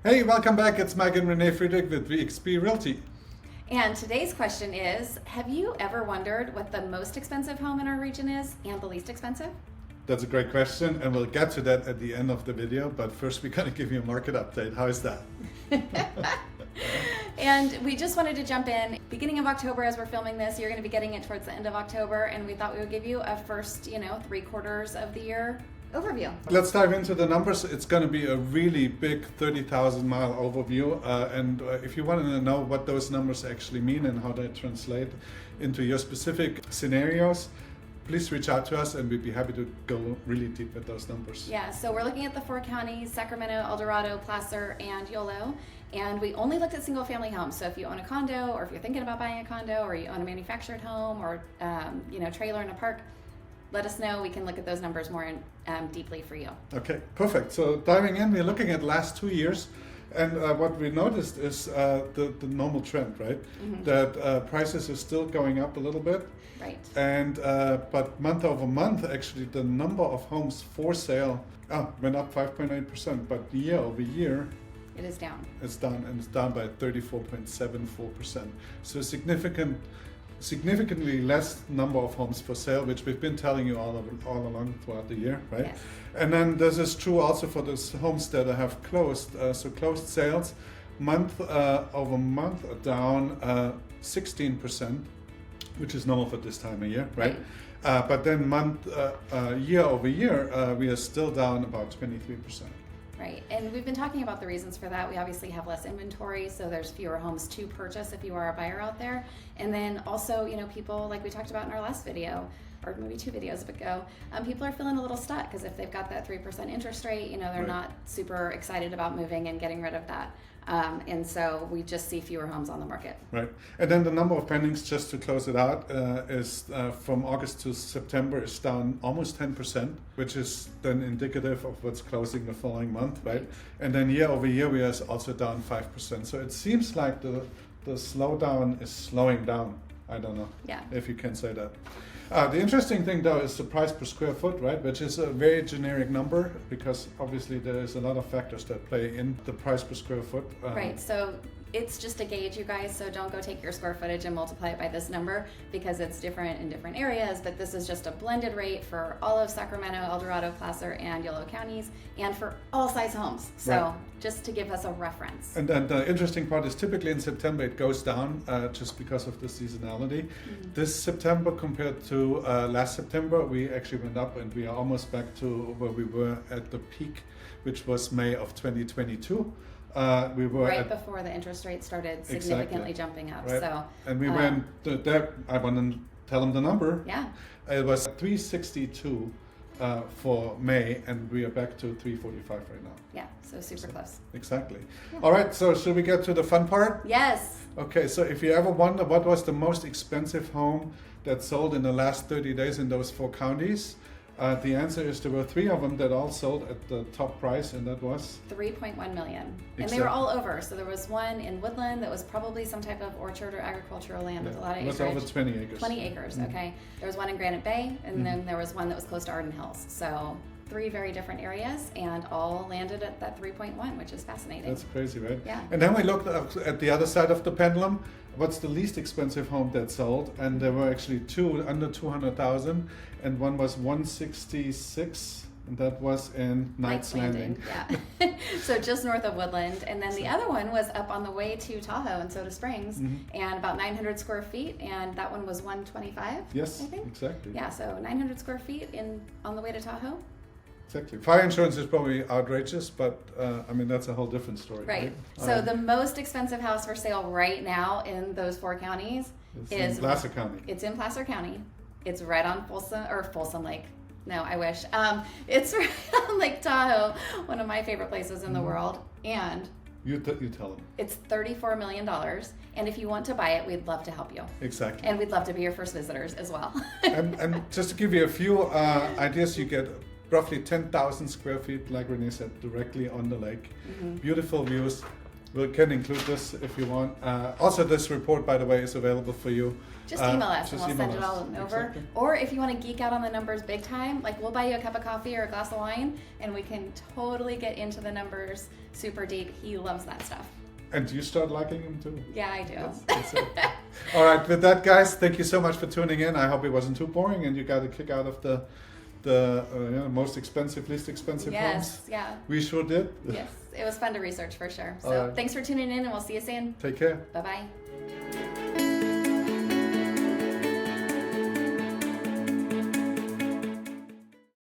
Hey, welcome back. It's Maic and Renee Friedrich with VXP Realty. And today's question is, have you ever wondered what the most expensive home in our region is and the least expensive? That's a great question, and we'll get to that at the end of the video. But first, we're going to give you a market update. How is that? And we just wanted to jump in. Beginning of October, as we're filming this, you're going to be getting it towards the end of October, and we thought we would give you a first, 3 quarters of the year overview. Let's dive into the numbers. It's going to be a really big 30,000 mile overview. And if you want to know what those numbers actually mean and how they translate into your specific scenarios, please reach out to us and we'd be happy to go really deep with those numbers. Yeah, so we're looking at the 4 counties, Sacramento, El Dorado, Placer, and Yolo. And we only looked at single family homes. So if you own a condo, or if you're thinking about buying a condo, or you own a manufactured home, or trailer in a park, let us know. We can look at those numbers more deeply for you. Okay, perfect. So diving in, we're looking at last 2 years. And what we noticed is the normal trend, right? Mm-hmm. That prices are still going up a little bit. Right. And but month over month, actually, the number of homes for sale went up 5.8%. But year over year, it is down. It's down, and it's down by 34.74%. So significantly less number of homes for sale, which we've been telling you all along throughout the year, right? Yes. And then this is true also for those homes that have closed. So closed sales, month over month, are down 16%, which is normal for this time of year, right? But then year over year, we are still down about 23%. Right, and we've been talking about the reasons for that. We obviously have less inventory, so there's fewer homes to purchase if you are a buyer out there. And then also, people, like we talked about in our last video, or maybe 2 videos ago, people are feeling a little stuck because if they've got that 3% interest rate, they're Right. not super excited about moving and getting rid of that. And so we just see fewer homes on the market. Right. And then the number of pendings, just to close it out, is from August to September is down almost 10%, which is then indicative of what's closing the following month, right? And then year over year, we are also down 5%. So it seems like the slowdown is slowing down. I don't know if you can say that. The interesting thing, though, is the price per square foot, right? Which is a very generic number because obviously there is a lot of factors that play in the price per square foot. Right. So it's just a gauge, you guys. So don't go take your square footage and multiply it by this number because it's different in different areas. But this is just a blended rate for all of Sacramento, El Dorado, Placer, and Yolo Counties, and for all size homes. So just to give us a reference. And then the interesting part is typically in September it goes down just because of the seasonality. Mm-hmm. This September compared to last September, we actually went up and we are almost back to where we were at the peak, which was May of 2022. We were before the interest rate started significantly jumping up. Right. So, and we went there. I want to tell them the number. Yeah. It was 362 for May, and we are back to 345 right now. Yeah. So super close. Exactly. Yeah. All right. So should we get to the fun part? Yes. Okay. So if you ever wonder what was the most expensive home that sold in the last 30 days in those 4 counties. The answer is there were 3 of them that all sold at the top price, and that was $3.1 million. Exactly. And they were all over. So there was one in Woodland that was probably some type of orchard or agricultural land with a lot of acreage. It was over 20 acres. 20 acres, okay. There was one in Granite Bay, and then there was one that was close to Arden Hills. So 3 very different areas, and all landed at that 3.1, which is fascinating. That's crazy, right? Yeah. And then we looked at the other side of the pendulum. What's the least expensive home that sold? And there were actually 2 under 200,000, and one was 166, and that was in Knights Landing. Yeah. So just north of Woodland, and then the other one was up on the way to Tahoe and Soda Springs, and about 900 square feet, and that one was 125. Yes, I think. exactly. Yeah, so 900 square feet on the way to Tahoe. Exactly. Fire insurance is probably outrageous, but that's a whole different story. Right. So the most expensive house for sale right now in those 4 counties is in Placer County. It's in Placer County. It's right on Folsom Lake. No, I wish. It's right on Lake Tahoe, one of my favorite places in the world. And you tell them. It's $34 million. And if you want to buy it, we'd love to help you. Exactly. And we'd love to be your first visitors as well. and just to give you a few ideas, you get roughly 10,000 square feet, like Renee said, directly on the lake. Beautiful views. We can include this if you want. Also, this report, by the way, is available for you. Just email us and just we'll email send it us. all over. Exactly. Or if you want to geek out on the numbers big time, like we'll buy you a cup of coffee or a glass of wine and we can totally get into the numbers super deep. He loves that stuff. And you start liking him too. Yeah, I do. That's it. All right, with that, guys, thank you so much for tuning in. I hope it wasn't too boring and you got a kick out of the most expensive, least expensive homes. Yes, yeah. We sure did. Yes, it was fun to research for sure. All So right. thanks for tuning in and we'll see you soon. Take care. Bye-bye.